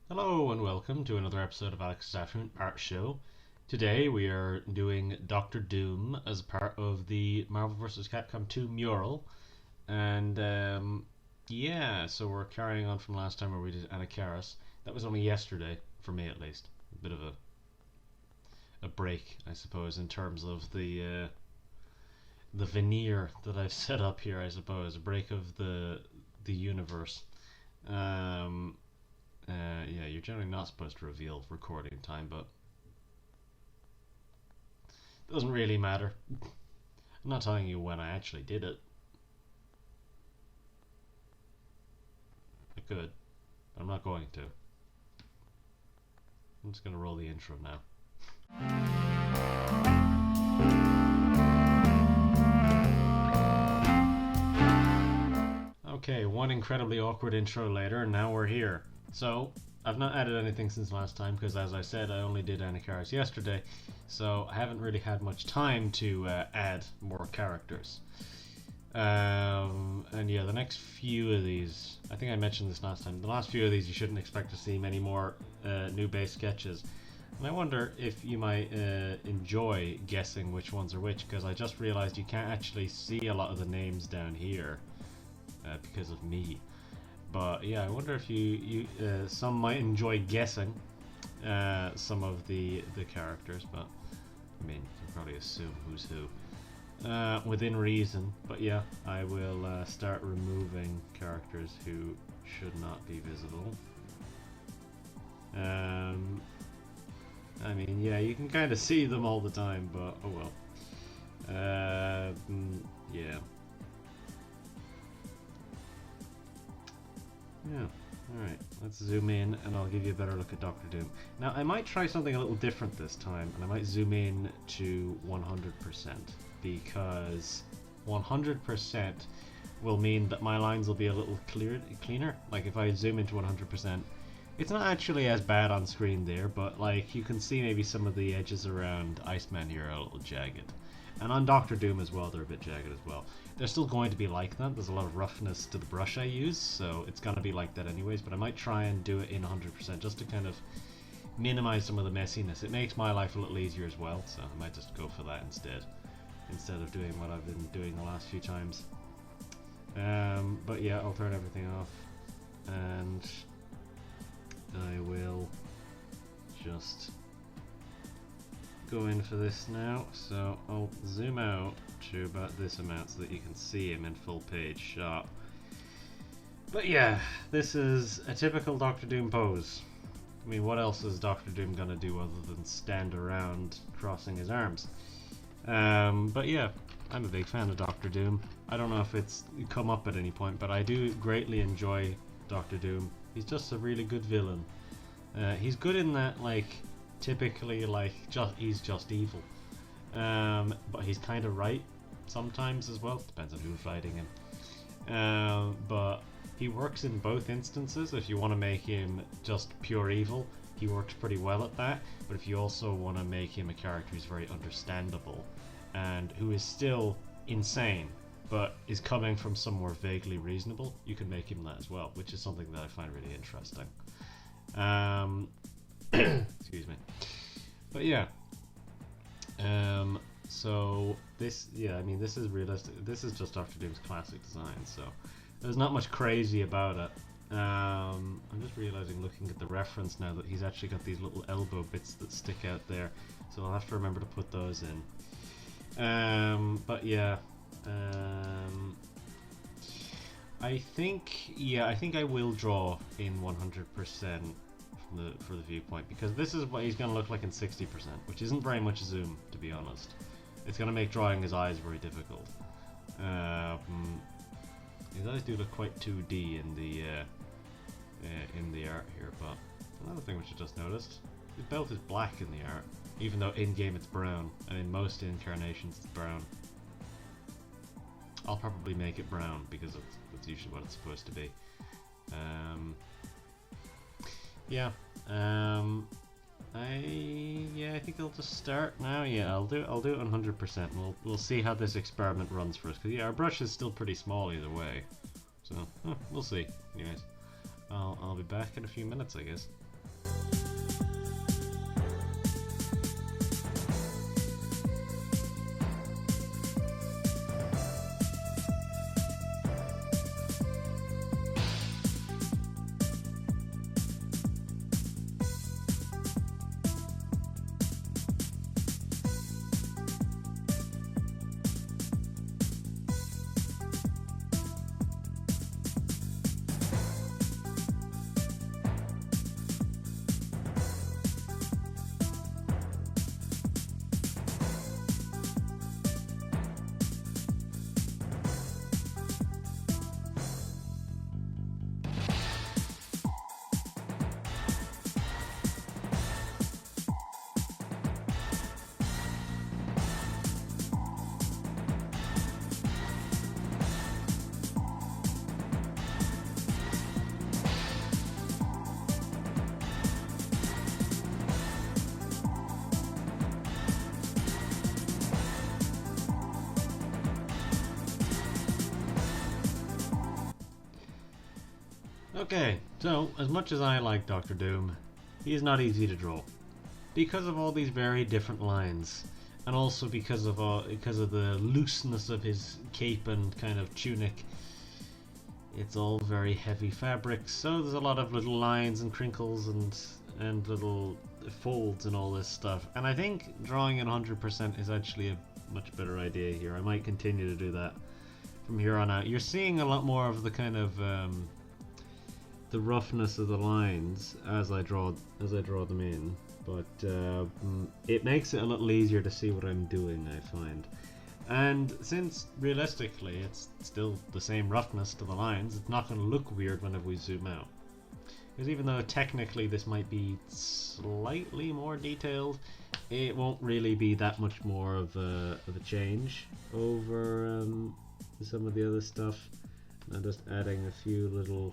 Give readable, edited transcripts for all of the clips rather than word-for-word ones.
Hello and welcome to another episode of Alex's Afternoon Art Show. Today we are doing Doctor Doom as part of the Marvel vs. Capcom 2 mural. And yeah, so we're carrying on from last time where we did Anakaris. That was only yesterday, for me at least. A bit of a break, I suppose, in terms of the veneer that I've set up here, I suppose. A break of the universe. Um, yeah, you're generally not supposed to reveal recording time, but it doesn't really matter. I'm not telling you when I actually did it. I could, but I'm not going to. I'm just going to roll the intro now. Okay, one incredibly awkward intro later, and now we're here. So, I've not added anything since last time because, as I said, I only did Anakaris yesterday, so I haven't really had much time to add more characters. And yeah, the next few of these, I think I mentioned this last time, the last few of these you shouldn't expect to see many more new base sketches. And I wonder if you might enjoy guessing which ones are which, because I just realized you can't actually see a lot of the names down here because of me. But yeah, I wonder if some might enjoy guessing some of the characters, but I mean, you can probably assume who's who within reason. But yeah, I will start removing characters who should not be visible. I mean, yeah, you can kind of see them all the time, but oh well. Yeah. Yeah, alright, let's zoom in and I'll give you a better look at Doctor Doom. Now, I might try something a little different this time, and I might zoom in to 100%, because 100% will mean that my lines will be a little cleaner. Like, if I zoom into 100%, it's not actually as bad on screen there, but like, you can see maybe some of the edges around Iceman here are a little jagged. And on Doctor Doom as well, they're a bit jagged as well. They're still going to be like that. There's a lot of roughness to the brush I use, so it's going to be like that anyways, but I might try and do it in 100% just to kind of minimize some of the messiness. It makes my life a little easier as well, so I might just go for that instead of doing what I've been doing the last few times. But yeah, I'll turn everything off, and I will just go in for this now. So I'll zoom out to about this amount so that you can see him in full page shot. But yeah, this is a typical Doctor Doom pose. I mean, what else is Doctor Doom gonna do other than stand around crossing his arms? But yeah, I'm a big fan of Doctor Doom. I don't know if it's come up at any point, but I do greatly enjoy Doctor Doom. He's just a really good villain. He's good in that, like, typically, like, he's just evil. But he's kind of right sometimes as well. Depends on who's fighting him. But he works in both instances. If you want to make him just pure evil, he works pretty well at that. But if you also want to make him a character who's very understandable and who is still insane but is coming from somewhere vaguely reasonable, you can make him that as well, which is something that I find really interesting. Excuse me. But yeah. So this, yeah, I mean, this is realistic. This is just Doctor Doom's classic design, so there's not much crazy about it. I'm just realizing, looking at the reference now, that he's actually got these little elbow bits that stick out there, so I'll have to remember to put those in. But yeah, I think I will draw in 100% for the viewpoint, because this is what he's going to look like in 60%, which isn't very much zoom, to be honest. It's going to make drawing his eyes very difficult. His eyes do look quite 2D in the art here, but another thing which I just noticed, his belt is black in the art, even though in-game it's brown, and in most incarnations it's brown. I'll probably make it brown, because that's usually what it's supposed to be. Yeah, I think I'll just start now. Yeah, I'll do it 100%. We'll see how this experiment runs for us. Cause yeah, our brush is still pretty small either way, so we'll see. Anyways, I'll be back in a few minutes, I guess. Okay, so as much as I like Doctor Doom, he is not easy to draw because of all these very different lines, and also because of the looseness of his cape and kind of tunic. It's all very heavy fabric, so there's a lot of little lines and crinkles and little folds and all this stuff. And I think drawing in 100% is actually a much better idea here. I might continue to do that from here on out. You're seeing a lot more of the kind of the roughness of the lines as I draw them in, but it makes it a little easier to see what I'm doing, I find. And since realistically it's still the same roughness to the lines, it's not going to look weird whenever we zoom out. Because even though technically this might be slightly more detailed, it won't really be that much more of a change over some of the other stuff. I'm just adding a few little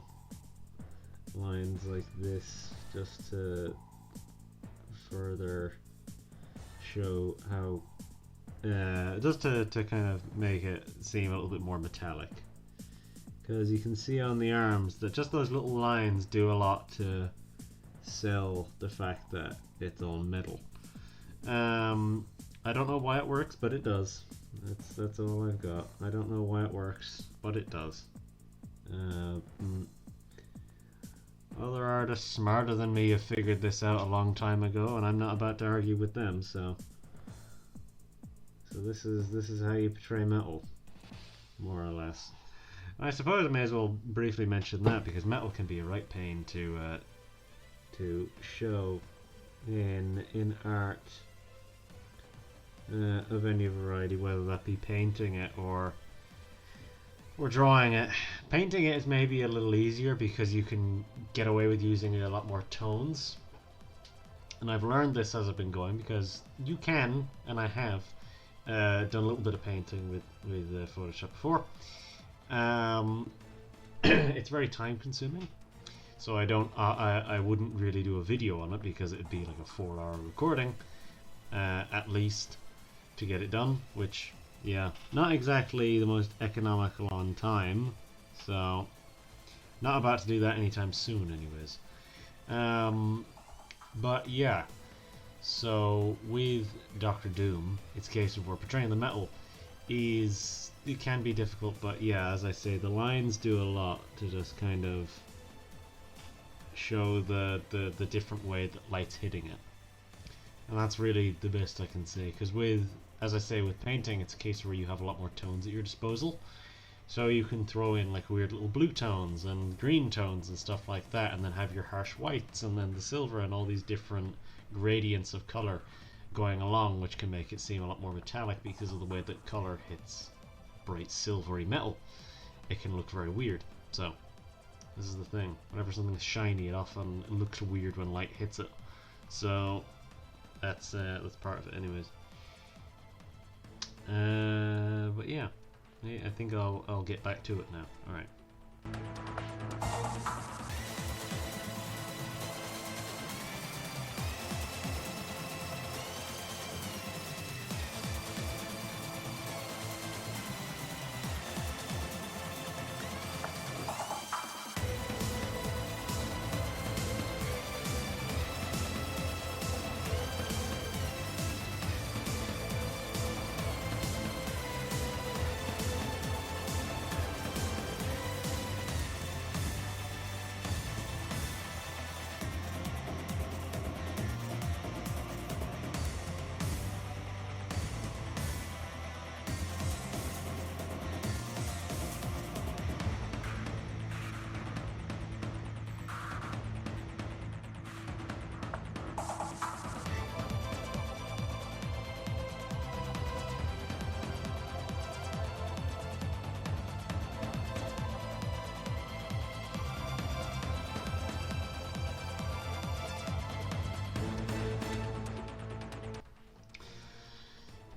lines like this just to further show how just to kind of make it seem a little bit more metallic, because you can see on the arms that just those little lines do a lot to sell the fact that it's all metal. I don't know why it works, but it does. That's all I've got. I don't know why it works, but it does. Other artists smarter than me have figured this out a long time ago, and I'm not about to argue with them. So this is how you portray metal, more or less. And I suppose I may as well briefly mention that, because metal can be a right pain to show in art of any variety, whether that be painting it or drawing it. Painting it is maybe a little easier because you can get away with using a lot more tones, and I've learned this as I've been going, because you can, and I have done a little bit of painting with Photoshop before. It's very time consuming, so I wouldn't really do a video on it, because it'd be like a 4-hour recording at least to get it done, which, yeah, not exactly the most economical on time, so not about to do that anytime soon anyways. But yeah, so with Doctor Doom, it's a case of where portraying the metal it can be difficult, but yeah, as I say, the lines do a lot to just kind of show the different way that light's hitting it. And that's really the best I can say, because as I say, with painting, it's a case where you have a lot more tones at your disposal. So you can throw in like weird little blue tones and green tones and stuff like that, and then have your harsh whites and then the silver and all these different gradients of color going along, which can make it seem a lot more metallic because of the way that color hits bright silvery metal. It can look very weird. So this is the thing. Whenever something's shiny, it often looks weird when light hits it. So that's part of it anyways. But yeah, I think I'll get back to it now. Alright.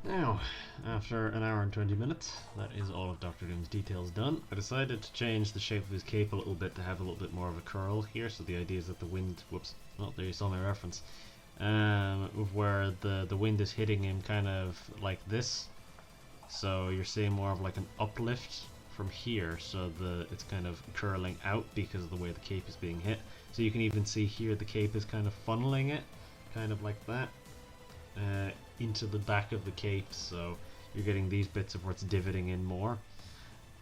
Now, after an hour and 20 minutes, that is all of Doctor Doom's details done. I decided to change the shape of his cape a little bit to have a little bit more of a curl here, so the idea is that the wind, whoops, oh, there you saw my reference, where the wind is hitting him kind of like this, so you're seeing more of like an uplift from here, so it's kind of curling out because of the way the cape is being hit. So you can even see here the cape is kind of funneling it, kind of like that, into the back of the cape, so you're getting these bits of where it's divoting in more.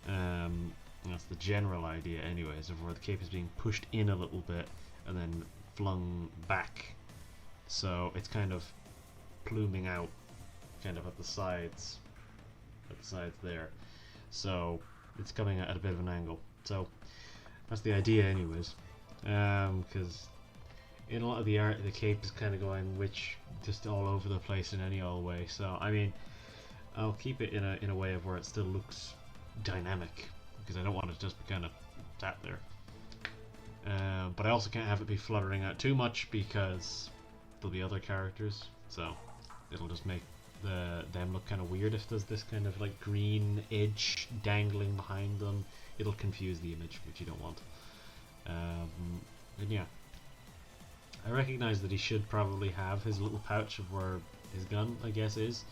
That's the general idea anyways, of where the cape is being pushed in a little bit and then flung back, so it's kind of pluming out kind of at the sides there, so it's coming at a bit of an angle. So that's the idea anyways, because in a lot of the art the cape is kind of going just all over the place in any old way, so I mean I'll keep it in a way of where it still looks dynamic, because I don't want it to just be kind of sat there, but I also can't have it be fluttering out too much because there'll be other characters, so it'll just make them look kind of weird if there's this kind of like green edge dangling behind them. It'll confuse the image, which you don't want. And yeah, I recognize that he should probably have his little pouch of where his gun, I guess, is,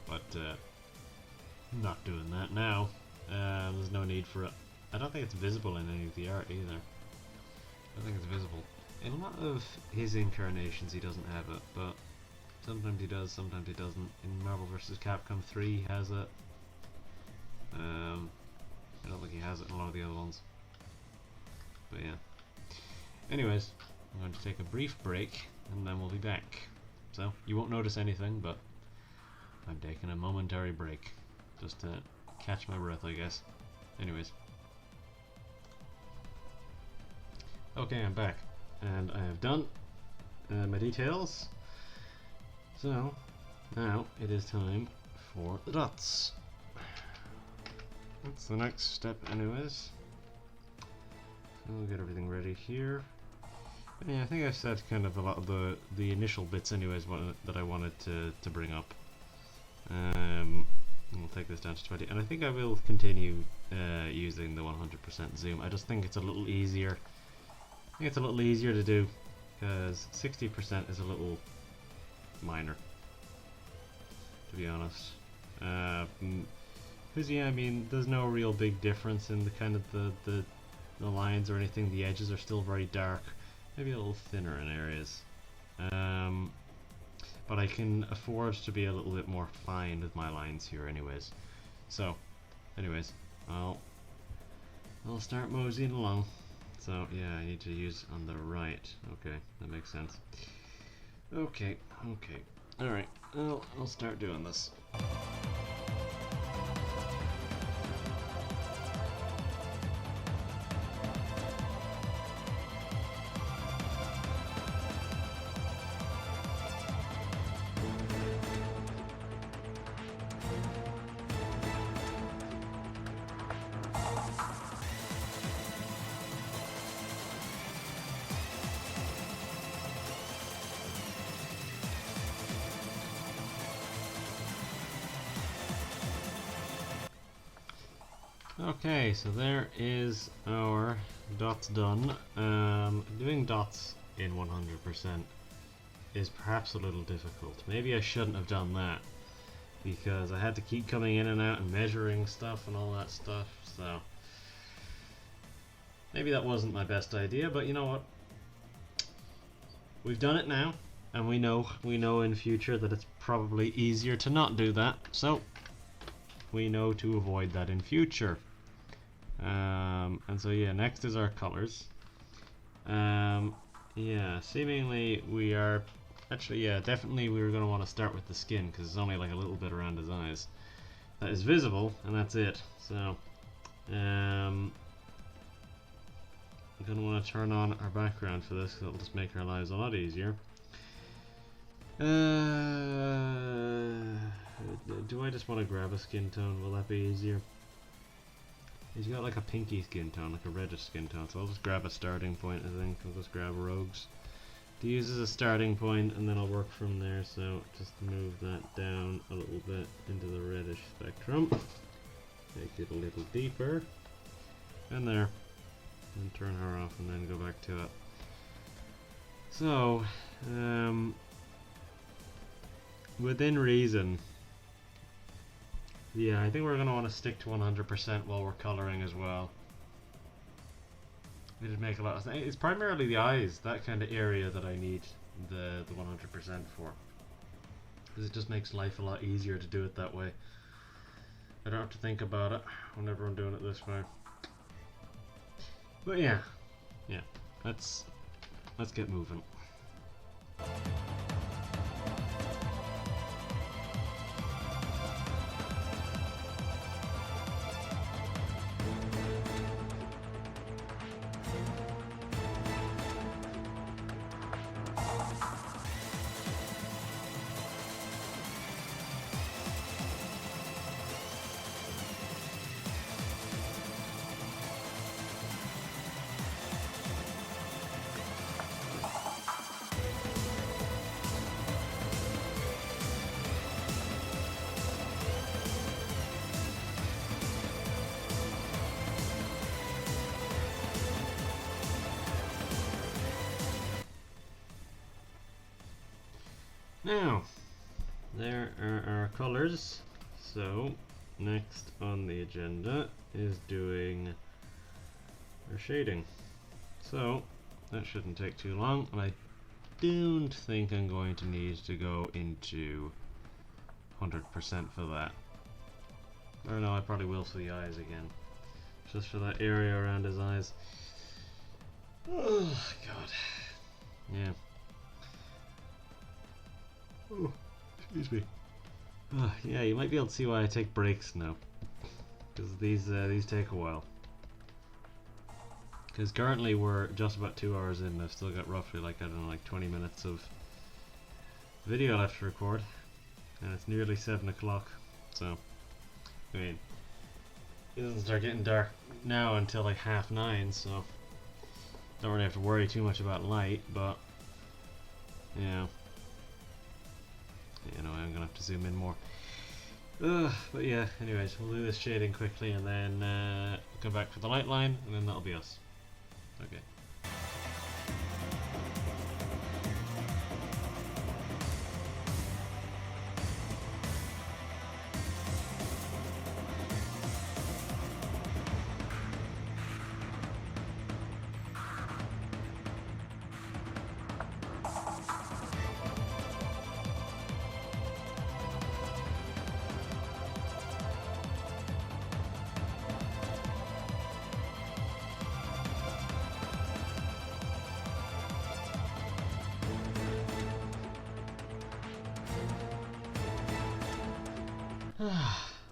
but I'm not doing that now. There's no need for it. I don't think it's visible in any of the art either. I don't think it's visible. In a lot of his incarnations he doesn't have it, but sometimes he does, sometimes he doesn't. In MarvelVs.Capcom 3 he has it. I don't think he has it in a lot of the other ones. But yeah. Anyways, I'm going to take a brief break and then we'll be back. So, you won't notice anything, but I'm taking a momentary break. Just to catch my breath, I guess. Anyways. Okay, I'm back. And I have done my details. So, now it is time for the dots. That's the next step anyways. So we'll get everything ready here. And yeah, I think I've said kind of a lot of the initial bits anyways that I wanted to bring up. We'll take this down to 20, and I think I will continue using the 100% zoom. I just think it's a little easier. I think it's a little easier to do, because 60% is a little minor, to be honest. Because yeah, I mean, there's no real big difference in the kind of the lines or anything. The edges are still very dark, maybe a little thinner in areas. But I can afford to be a little bit more fine with my lines here anyways. So, anyways, I'll start moseying along. So, yeah, I need to use on the right. Okay, that makes sense. Okay. Alright, I'll start doing this. Okay, so there is our dots done. Doing dots in 100% is perhaps a little difficult. Maybe I shouldn't have done that, because I had to keep coming in and out and measuring stuff and all that stuff, so maybe that wasn't my best idea, but you know what? We've done it now, and we know in future that it's probably easier to not do that, so we know to avoid that in future. And so yeah, next is our colors. Yeah, seemingly we are actually, yeah, definitely we were going to want to start with the skin, because it's only like a little bit around his eyes that is visible, and that's it. So I'm going to want to turn on our background for this, because it'll just make our lives a lot easier. Do I just want to grab a skin tone? Will that be easier? He's got like a pinky skin tone, like a reddish skin tone, so I'll just grab a starting point, I think. I'll just grab Rogues. to use as a starting point, and then I'll work from there. So just move that down a little bit into the reddish spectrum, make it a little deeper, and there, and turn her off, and then go back to it. So within reason, yeah, I think we're going to want to stick to 100% while we're coloring as well. It'd make a lot of sense. It's primarily the eyes, that kind of area, that I need the 100% for. Because it just makes life a lot easier to do it that way. I don't have to think about it whenever I'm doing it this way. But yeah, let's get moving. Now, there are our colors. So, next on the agenda is doing our shading. So, that shouldn't take too long, and I don't think I'm going to need to go into 100% for that. Or no, I probably will for the eyes again. Just for that area around his eyes. Oh, God. Yeah. Oh, excuse me. Oh, yeah, you might be able to see why I take breaks now. Because these take a while. Because currently we're just about 2 hours in, and I've still got roughly, like, I don't know, like 20 minutes of video left to record. And it's nearly 7 o'clock, so, I mean, it doesn't start getting dark now until like 9:30, so don't really have to worry too much about light, but, yeah. You know, I'm gonna have to zoom in more. But yeah, anyways, we'll do this shading quickly and then come back for the light line, and then that'll be us. Okay.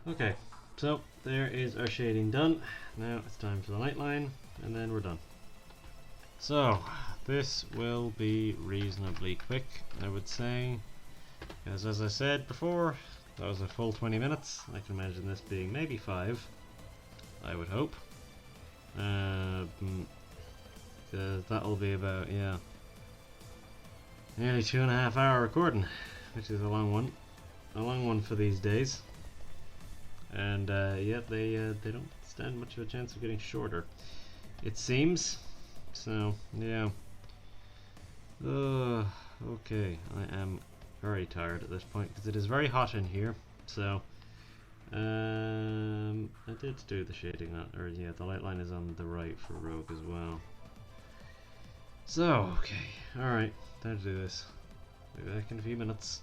Okay, so there is our shading done. Now it's time for the light line, and then we're done. So this will be reasonably quick, I would say, because as I said before, that was a full 20 minutes. I can imagine this being maybe 5, I would hope. Because that'll be about, yeah, nearly 2.5 hour recording, which is a long one for these days. And yeah, they don't stand much of a chance of getting shorter, it seems. So yeah. Okay, I am very tired at this point because it is very hot in here. So I did do the shading on, or yeah, the light line is on the right for Rogue as well. So okay, all right, time to do this. Be back in a few minutes.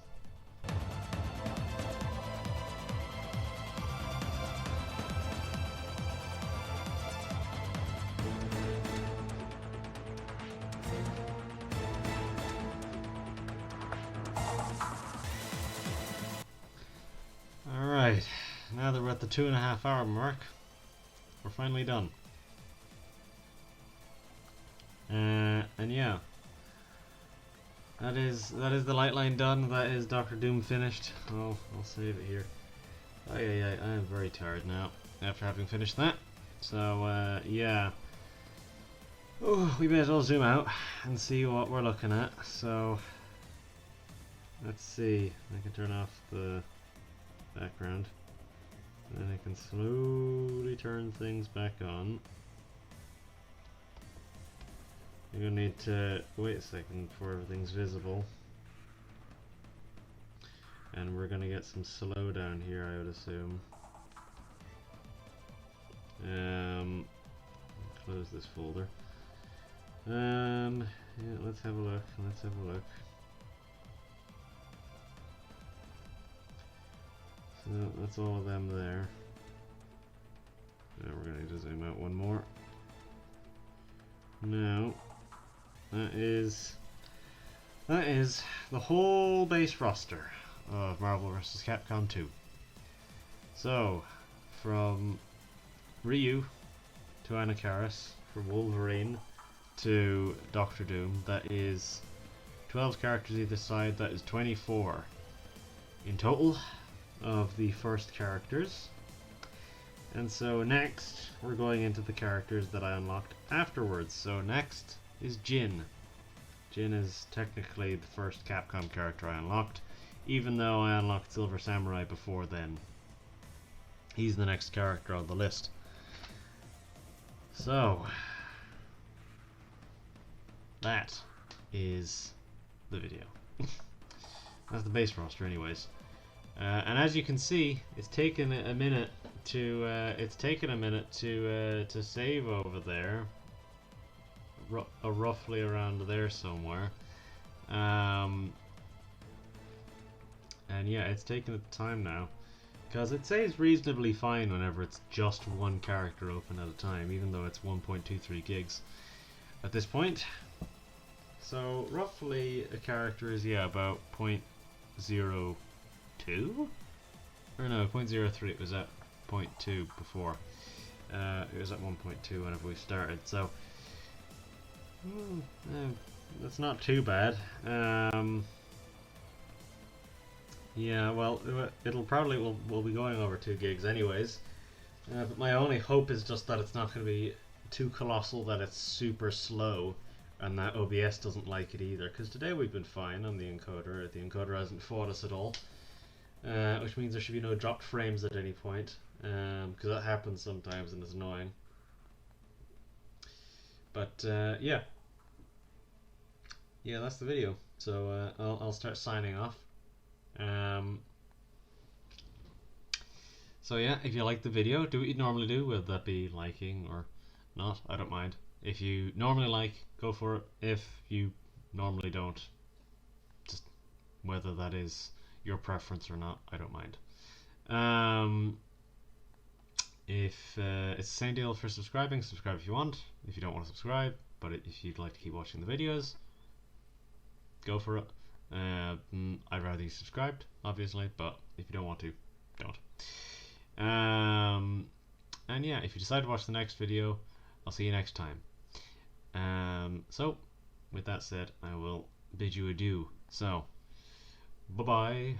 Alright, now that we're at the 2.5 hour mark, we're finally done. And yeah, that is the light line done. That is Dr. Doom finished. Oh, I'll save it here. Oh yeah, I am very tired now after having finished that. So yeah, Oh, we may as well zoom out and see what we're looking at. So, let's see. I can turn off the background. And I can slowly turn things back on. You're gonna need to wait a second before everything's visible. And we're gonna get some slowdown here, I would assume. Close this folder. Yeah, let's have a look. Let's have a look. So that's all of them there. Now we're gonna need to zoom out one more. Now that is the whole base roster of Marvel vs. Capcom 2. So from Ryu to Anakaris, from Wolverine to Doctor Doom, that is 12 characters either side. That is 24 in total of the first characters. And so next we're going into the characters that I unlocked afterwards. So next is Jin. Jin is technically the first Capcom character I unlocked, even though I unlocked Silver Samurai before then. He's the next character on the list. So that is the video. That's the base roster anyways. And as you can see, it's taken a minute to save over there, roughly around there somewhere. And yeah, it's taken its time now, because it saves reasonably fine whenever it's just one character open at a time, even though it's 1.23 gigs at this point. So roughly a character is, yeah, about 0.02? Or no, 0.03. It was at 0.2 before. It was at 1.2 whenever we started, so that's not too bad. Yeah, well, it'll probably will be going over 2 gigs anyways. But my only hope is just that it's not going to be too colossal that it's super slow, and that OBS doesn't like it either. Because today we've been fine on the encoder. The encoder hasn't fought us at all, which means there should be no dropped frames at any point. Because that happens sometimes and it's annoying. But yeah, that's the video. So I'll start signing off. So yeah, if you like the video, do what you normally do, whether that be liking or not, I don't mind. If you normally like, go for it. If you normally don't, just whether that is your preference or not, I don't mind. If it's the same deal for subscribing, subscribe if you want. If you don't want to subscribe, but if you'd like to keep watching the videos, go for it. I'd rather you subscribed, obviously, but if you don't want to, don't. And yeah, if you decide to watch the next video, I'll see you next time. So with that said, I will bid you adieu. So bye bye.